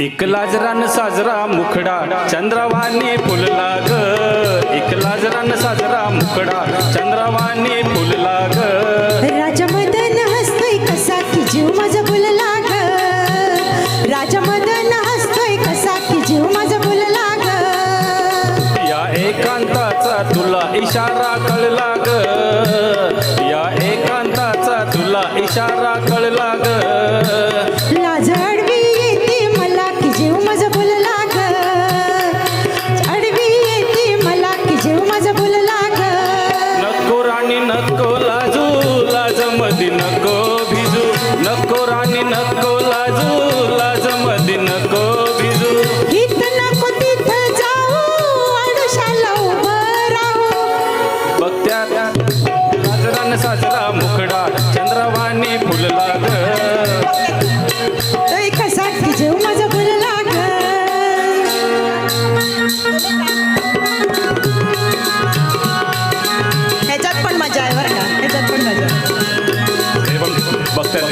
एक लाजरान साजरा मुखडा चंद्रवाणी फुलला ग, एक लाजरान साजरा मुखडा चंद्रवाणी फुलला ग. राजा मदन हसतोय कसा की जीव माझा बोलला ग, राजा मदन हसतोय कसा की जीव माझा बोलला ग. या एकांताचा तुला इशारा कळला ग, या एकांताचा तुला इशारा कळला ग. लाज अडवी येते मला की जीव माझा बोलला ग, अडवी येते मला की जीव माझा बोलला ग. नको राणी नको लाजू, लाज मधी नको भिजू. नको राणी नको लाजू, लाज मधी नको भिजू. इथं नको तिथं जाऊ, आडोशाला उभं राहू. बघत्यात लाजरान साजरा मुखडा चंद्रवाणी फुलला ग. तोय कसा की जीव माझा बोलला ग. ह्याच्यात पण मजा आहे बरं का, ह्याच्यात पण मजा आहे. हे पण बघत्यात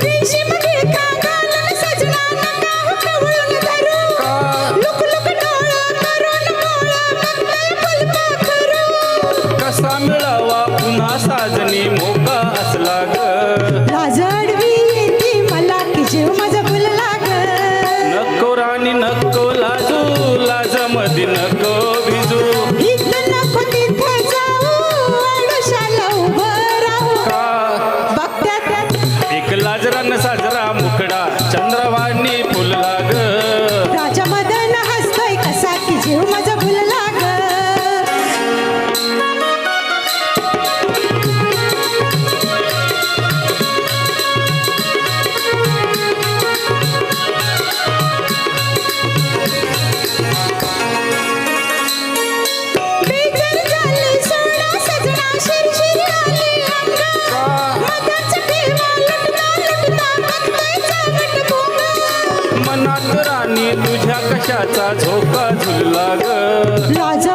रेशीममध्ये कागाला सजना नका हुकवून धरू. लुक लुक डोळा करून डोळा बघतोय फुलपाखरू. कसा मिळावा पुन्हा साजनी मोका असला ग. लाज अडवी येते मला की जीव माझा बोलला ग. नको राणी नको लाजू, लाज मधी नको भिजू. इथं नको तिथं जाऊ, आडोशाला उभं राहू. का बघत्यात एक लाजरान साजरा मुखडा चंद्रवाणी फुलला ग. राजा मदन हसतोय कसा की जीव माझा बोलला ग. बेजार झाली सोडा सजना, शिरशिरी आली अंगा. मधाचा ठेवा लुटता लुटता बघतोय चावट भोंगा. मनात राणी तुझ्या कशाचा झोका झुलला ग. लाज